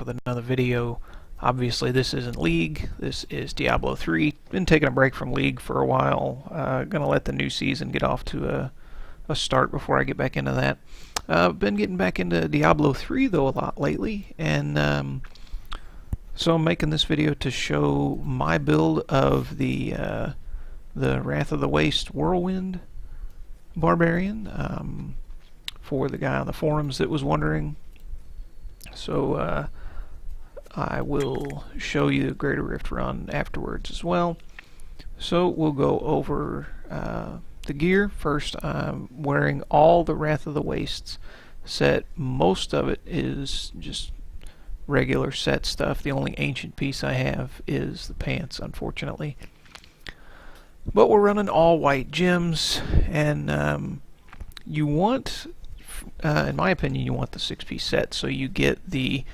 with another video. Obviously this isn't League, this is Diablo 3. Been taking a break from League for a while. Gonna let the new season get off to a start before I get back into that. Been getting back into Diablo 3 though a lot lately, and so I'm making this video to show my build of the Wrath of the Waste Whirlwind Barbarian, for the guy on the forums that was wondering. So I will show you the Greater Rift run afterwards as well. So we'll go over the gear. First, I'm wearing all the Wrath of the Wastes set. Most of it is just regular set stuff. The only ancient piece I have is the pants, unfortunately. But we're running all white gems, and you want, in my opinion, you want the 6-piece set, so you get the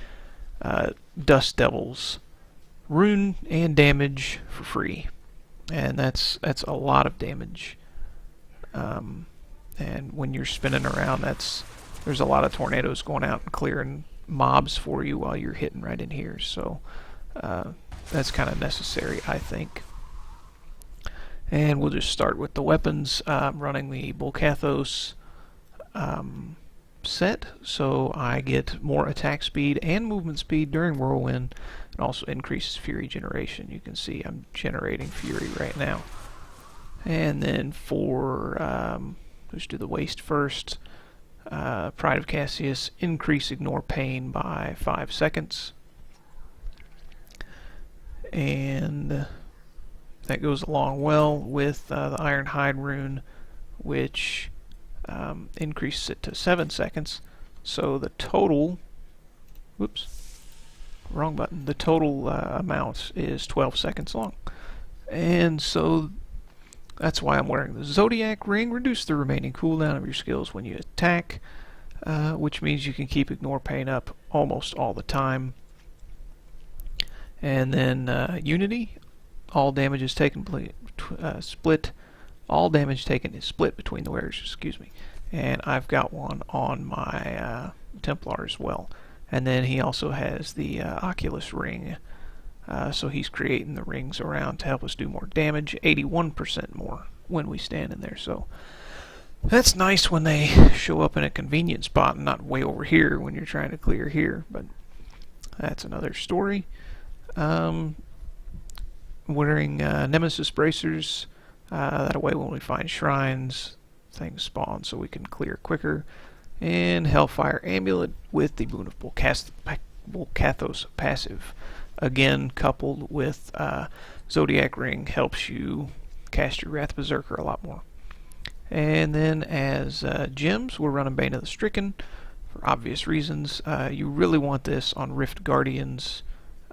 Dust Devils rune and damage for free, and that's a lot of damage. And when you're spinning around, there's a lot of tornadoes going out and clearing mobs for you while you're hitting right in here, so that's kind of necessary, I think. And we'll just start with the weapons. I'm running the Bolcathos set, so I get more attack speed and movement speed during Whirlwind, and also increases Fury generation. You can see I'm generating Fury right now. And then for, let's do the Waste first. Pride of Cassius, increase Ignore Pain by 5 seconds. And that goes along well with the Ironhide rune, which increases it to 7 seconds. So the total, whoops, wrong button, the total amount is 12 seconds long. And so that's why I'm wearing the Zodiac ring. Reduce the remaining cooldown of your skills when you attack, which means you can keep Ignore Pain up almost all the time. And then Unity, all damage is taken split. All damage taken is split between the wearers. Excuse me. And I've got one on my Templar as well. And then he also has the Oculus ring. So he's creating the rings around to help us do more damage, 81% more when we stand in there. So that's nice when they show up in a convenient spot and not way over here when you're trying to clear here. But that's another story. Wearing Nemesis bracers. That way when we find shrines, things spawn so we can clear quicker. And Hellfire Amulet with the Boon of Bolcathos passive. Again, coupled with Zodiac Ring, helps you cast your Wrath Berserker a lot more. And then as gems, we're running Bane of the Stricken for obvious reasons. You really want this on Rift Guardians.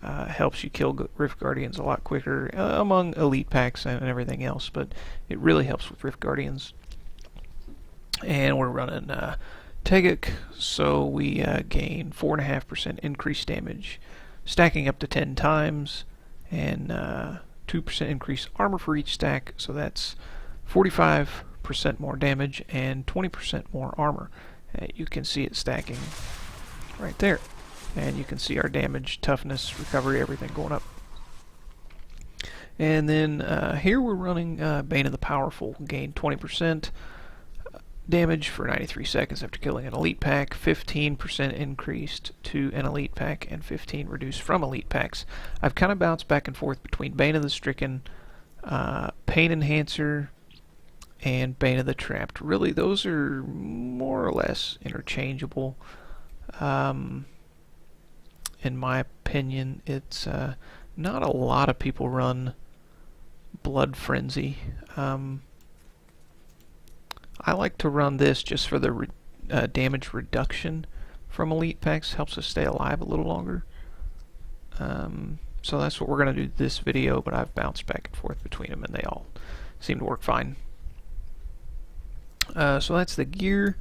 Helps you kill Rift Guardians a lot quicker among elite packs and everything else, but it really helps with Rift Guardians. And we're running Tegek, so we gain 4.5% increased damage, stacking up to 10 times, and 2% increased armor for each stack, so that's 45% more damage and 20% more armor. You can see it stacking right there. And you can see our damage, toughness, recovery, everything going up. And then here we're running Bane of the Powerful. Gain 20% damage for 93 seconds after killing an elite pack, 15% increased to an elite pack, and 15 reduced from elite packs. I've kind of bounced back and forth between Bane of the Stricken, Pain Enhancer, and Bane of the Trapped. Really, those are more or less interchangeable. In my opinion, it's not a lot of people run Blood Frenzy. I like to run this just for the damage reduction from elite packs. Helps us stay alive a little longer. So that's what we're going to do this video, but I've bounced back and forth between them and they all seem to work fine. So that's the gear.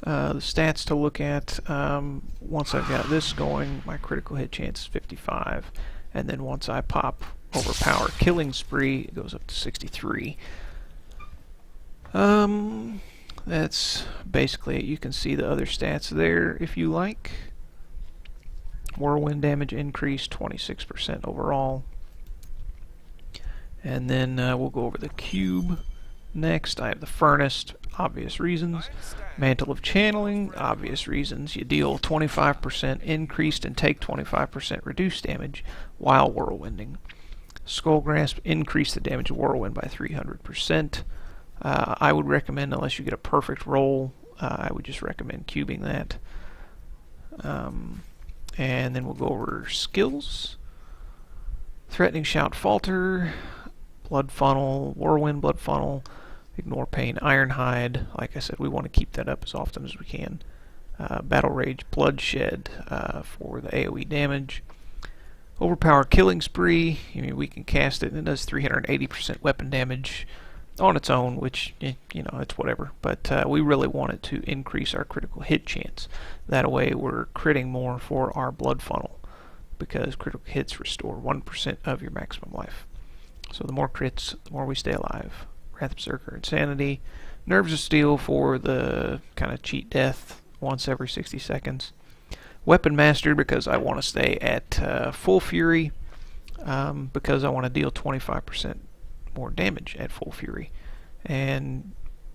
The stats to look at, once I've got this going, my critical hit chance is 55, and then once I pop Overpower Killing Spree, it goes up to 63. That's basically it. You can see the other stats there if you like. Whirlwind damage increased 26% overall. And then we'll go over the cube next. I have the Furnace, obvious reasons. Mantle of Channeling, obvious reasons. You deal 25% increased and take 25% reduced damage while whirlwinding. Skull Grasp, increase the damage of whirlwind by 300%. I would recommend, unless you get a perfect roll, I would just recommend cubing that. And then we'll go over skills. Threatening Shout, Falter, Blood Funnel, Whirlwind, Blood Funnel, Ignore Pain, Ironhide. Like I said, we want to keep that up as often as we can. Battle Rage, Bloodshed for the AoE damage. Overpower Killing Spree. I mean, we can cast it and it does 380% weapon damage on its own, which, you know, it's whatever. But we really want it to increase our critical hit chance. That way we're critting more for our Blood Funnel, because critical hits restore 1% of your maximum life. So the more crits, the more we stay alive. Wrath Berserker, Insanity. Nerves of Steel for the kind of cheat death once every 60 seconds. Weapon Master, because I want to stay at full fury, because I want to deal 25% more damage at full fury. And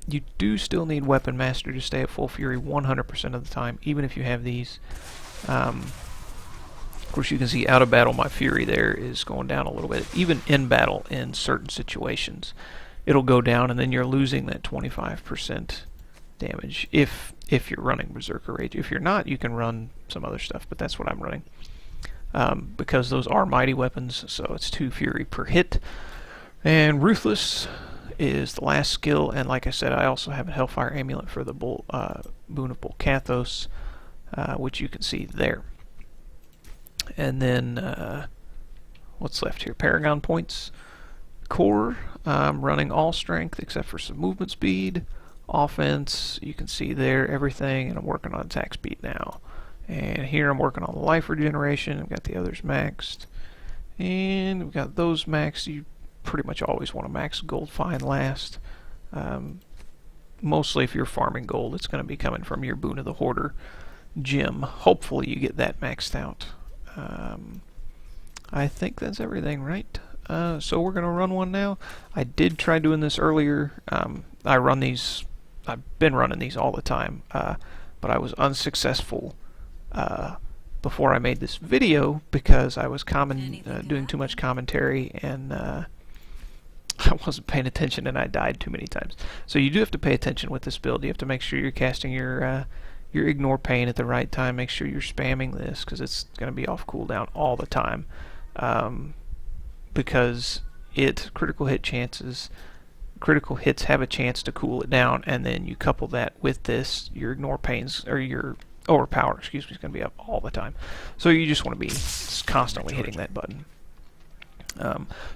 you do still need Weapon Master to stay at full fury 100% of the time, even if you have these. Of course, you can see out of battle my fury there is going down a little bit. Even in battle, in certain situations, it'll go down, and then you're losing that 25% damage if you're running Berserker Rage. If you're not, you can run some other stuff, but that's what I'm running. Because those are mighty weapons, so it's 2 fury per hit. And Ruthless is the last skill, and like I said, I also have a Hellfire Amulet for the Boon of Bolkathos, which you can see there. And then, what's left here? Paragon points. Core, I'm running all strength except for some movement speed. Offense, you can see there everything, and I'm working on attack speed now. And here I'm working on the life regeneration. I've got the others maxed. And we've got those maxed. You pretty much always want to max gold fine last. Mostly if you're farming gold, it's going to be coming from your Boon of the Hoarder gem. Hopefully you get that maxed out. I think that's everything, right? So we're going to run one now. I did try doing this earlier. I've been running these all the time, but I was unsuccessful before I made this video because I was doing too much commentary, and I wasn't paying attention, and I died too many times. So you do have to pay attention with this build. You have to make sure you're casting your Ignore Pain at the right time. Make sure you're spamming this, because it's going to be off cooldown all the time. Because critical hits have a chance to cool it down, and then you couple that with this, your Ignore Pains, or your Overpower, is going to be up all the time. So you just want to be constantly hitting that button.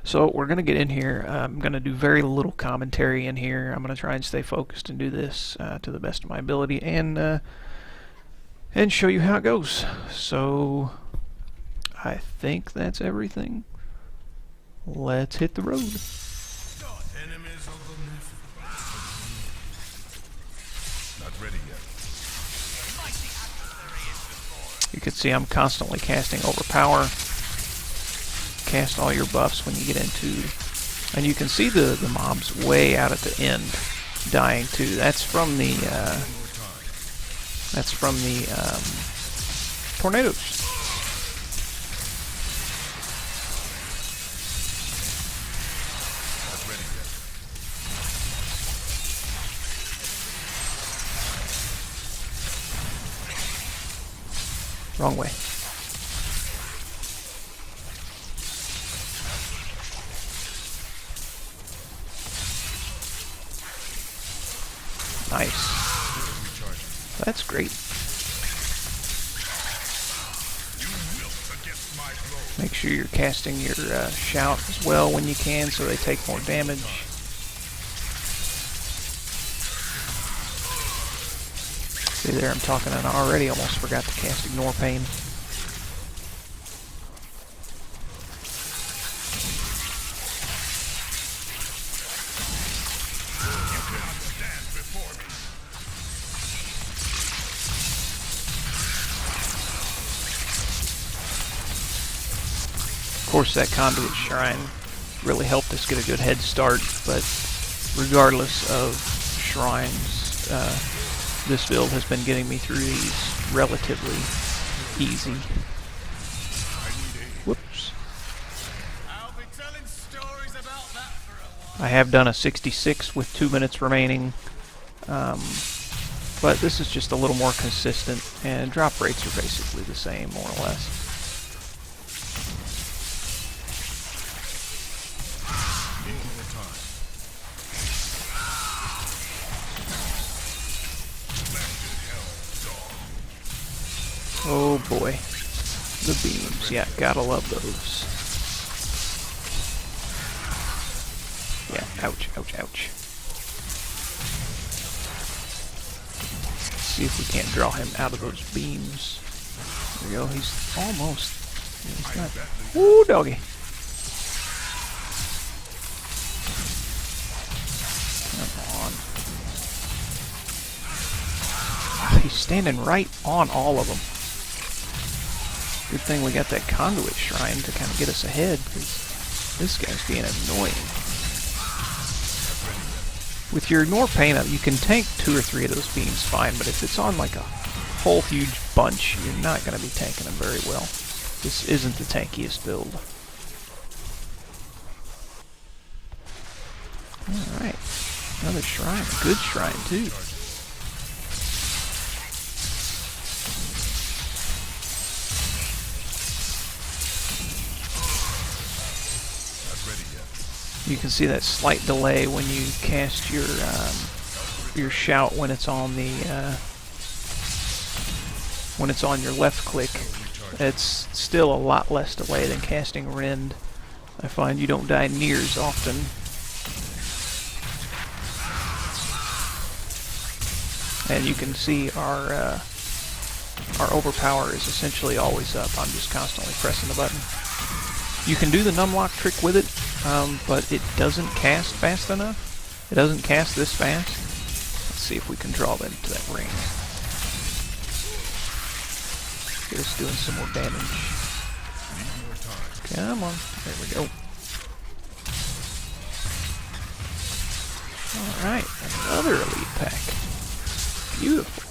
So we're going to get in here. I'm going to do very little commentary in here. I'm going to try and stay focused and do this to the best of my ability, and show you how it goes. So I think that's everything. Let's hit the road. Not ready yet. You can see I'm constantly casting Overpower. Cast all your buffs when you get into, and you can see the mobs way out at the end dying too. That's from the tornadoes. Wrong way. Nice. That's great. Make sure you're casting your shout as well when you can, so they take more damage. See there, I'm talking and I already almost forgot to cast Ignore Pain. course, that conduit shrine really helped us get a good head start, but regardless of shrines, this build has been getting me through these relatively easy. Whoops. I have done a 66 with 2 minutes remaining, but this is just a little more consistent, and drop rates are basically the same, more or less. Oh boy, the beams, yeah, gotta love those. Yeah, ouch, ouch, ouch. See if we can't draw him out of those beams. There we go, he's almost, he's not, woo, doggy. Come on. Ah, he's standing right on all of them. Good thing we got that conduit shrine to kind of get us ahead, because this guy's being annoying. With your ignore paint up, you can tank 2 or 3 of those beams fine, but if it's on like a whole huge bunch, you're not going to be tanking them very well. This isn't the tankiest build. Alright, another shrine, a good shrine too. You can see that slight delay when you cast your shout when it's on the when it's on your left click. It's still a lot less delay than casting Rend. I find you don't die near as often. And you can see our overpower is essentially always up. I'm just constantly pressing the button. You can do the numlock trick with it, but it doesn't cast fast enough. It doesn't cast this fast. Let's see if we can draw that into that ring. Get us doing some more damage. Come on. There we go. Alright, another elite pack. Beautiful.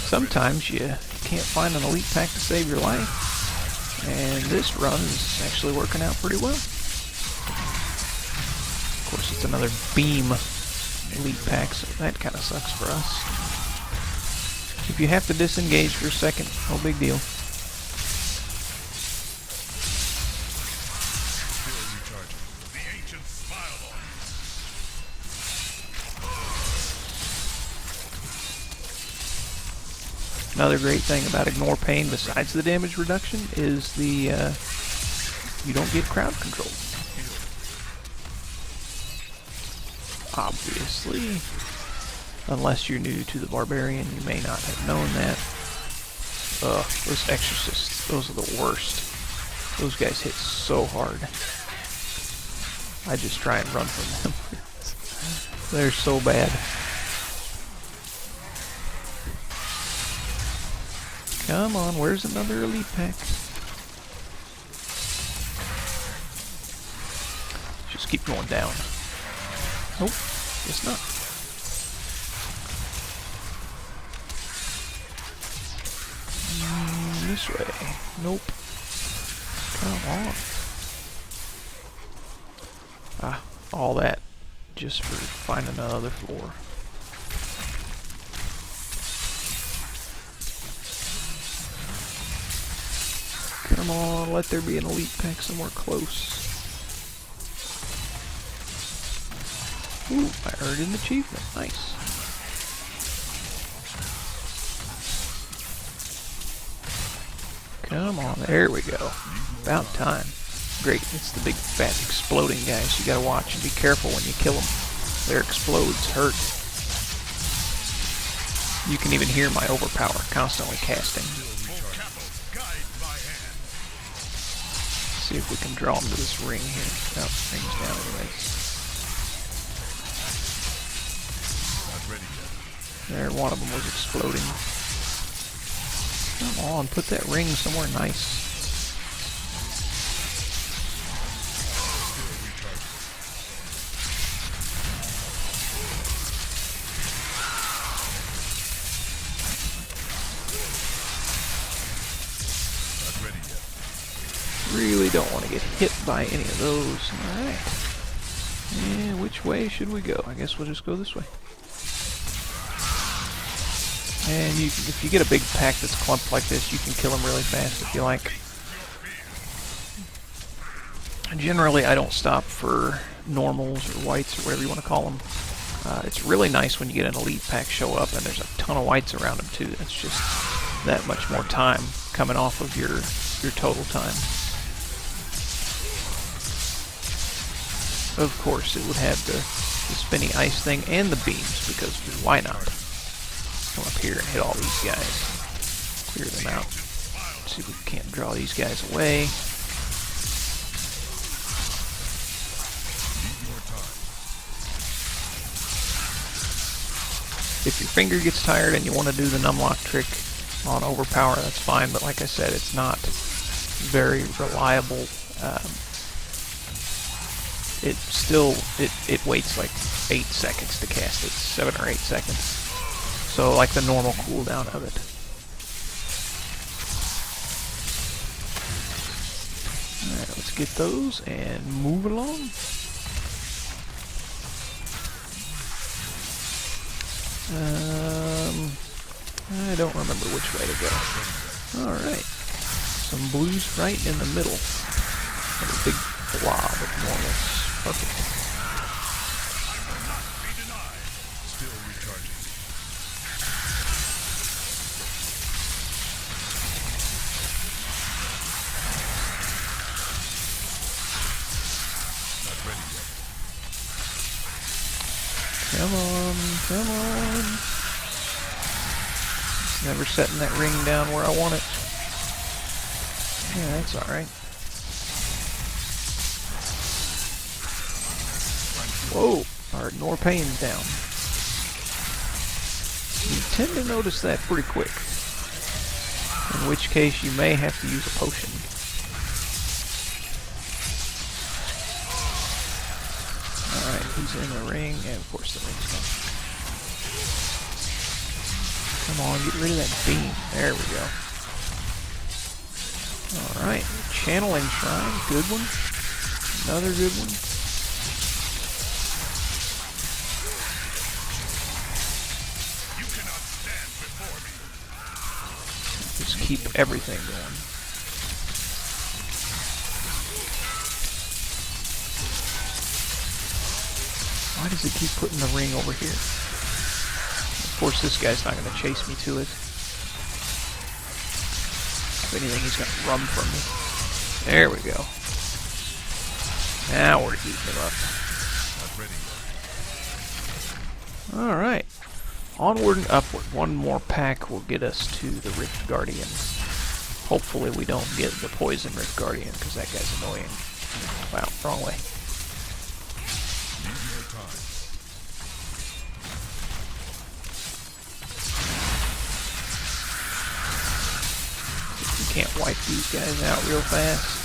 Sometimes you can't find an elite pack to save your life. And this run is actually working out pretty well. Of course, it's another beam elite pack, so that kind of sucks for us. If you have to disengage for a second, no big deal. Another great thing about Ignore Pain, besides the damage reduction, is the you don't get crowd control. Obviously, unless you're new to the Barbarian, you may not have known that. Those Exorcists, those are the worst. Those guys hit so hard. I just try and run from them. They're so bad. Come on, where's another elite pack? Just keep going down. Nope, guess not. This way. Nope. Come on. Ah, all that just for finding another floor. Come on, let there be an elite pack somewhere close. Ooh, I earned an achievement. Nice. Come on, there we go. About time. Great, it's the big fat exploding guys. You gotta watch and be careful when you kill them. Their explodes hurt. You can even hear my overpower constantly casting. See if we can draw them to this ring here. Oh, ring's down anyways. There, one of them was exploding. Come on, put that ring somewhere nice. don't want to get hit by any of those. Alright. And which way should we go? I guess we'll just go this way. And if you get a big pack that's clumped like this, you can kill them really fast if you like. Generally, I don't stop for normals or whites or whatever you want to call them. It's really nice when you get an elite pack show up and there's a ton of whites around them too. That's just that much more time coming off of your total time. Of course, it would have the spinny ice thing and the beams, because why not? Come up here and hit all these guys. Clear them out. See if we can't draw these guys away. If your finger gets tired and you want to do the numlock trick on overpower, that's fine, but like I said, it's not very reliable. It waits like 8 seconds to cast it, 7 or 8 seconds. So like the normal cooldown of it. Alright, let's get those and move along. I don't remember which way to go. Alright. Some blues right in the middle. And a big blob of normals. Perfect. Come on, come on. It's never setting that ring down where I want it. Yeah, that's alright. Whoa, our ignore pain's down. You tend to notice that pretty quick. In which case you may have to use a potion. Alright, he's in the ring, and of course the ring's gone. Come on, get rid of that beam. There we go. Alright, channeling shrine, good one. Another good one. Just keep everything going. Why does it keep putting the ring over here? Of course, this guy's not going to chase me to it. If anything, he's going to run from me. There we go. Now we're eating him up. Alright. Onward and upward. One more pack will get us to the Rift Guardian. Hopefully we don't get the Poison Rift Guardian, because that guy's annoying. Wow, wrong way. You can't wipe these guys out real fast.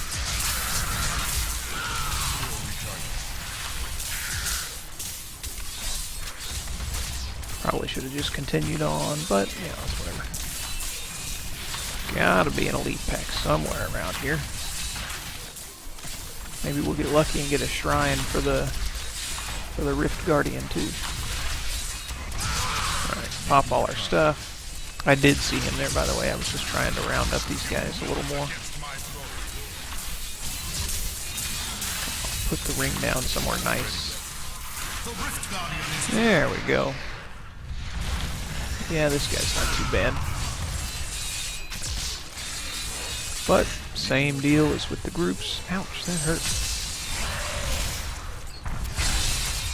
Probably should have just continued on, but, you know, it's whatever. Gotta be an elite pack somewhere around here. Maybe we'll get lucky and get a shrine for the Rift Guardian, too. Alright, pop all our stuff. I did see him there, by the way. I was just trying to round up these guys a little more. Put the ring down somewhere nice. There we go. Yeah, this guy's not too bad. But, same deal as with the groups. Ouch, that hurt.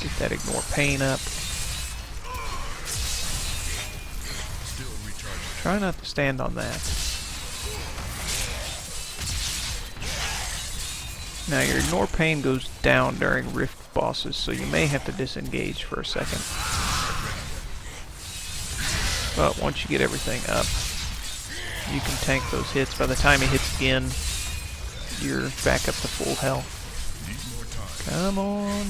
Get that ignore pain up. Try not to stand on that. Now your ignore pain goes down during rift bosses, so you may have to disengage for a second. But once you get everything up, you can tank those hits. By the time he hits again, you're back up to full health. Come on.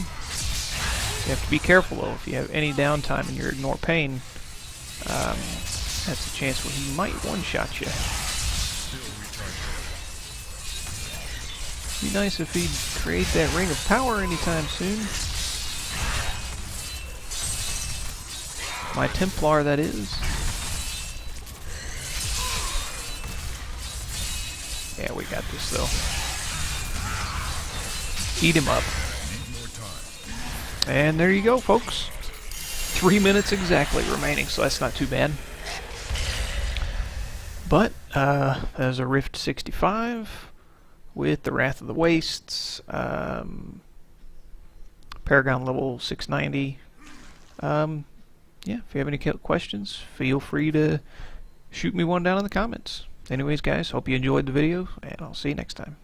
You have to be careful though. If you have any downtime in your ignore pain, that's a chance where he might one-shot you. Be nice if he'd create that ring of power anytime soon. My Templar, that is. Yeah, we got this though. Eat him up. And there you go, folks. 3 minutes exactly remaining, so that's not too bad. But there's a Rift 65 with the Wrath of the Wastes, Paragon level 690. Yeah, if you have any questions, feel free to shoot me one down in the comments. Anyways, guys, hope you enjoyed the video, and I'll see you next time.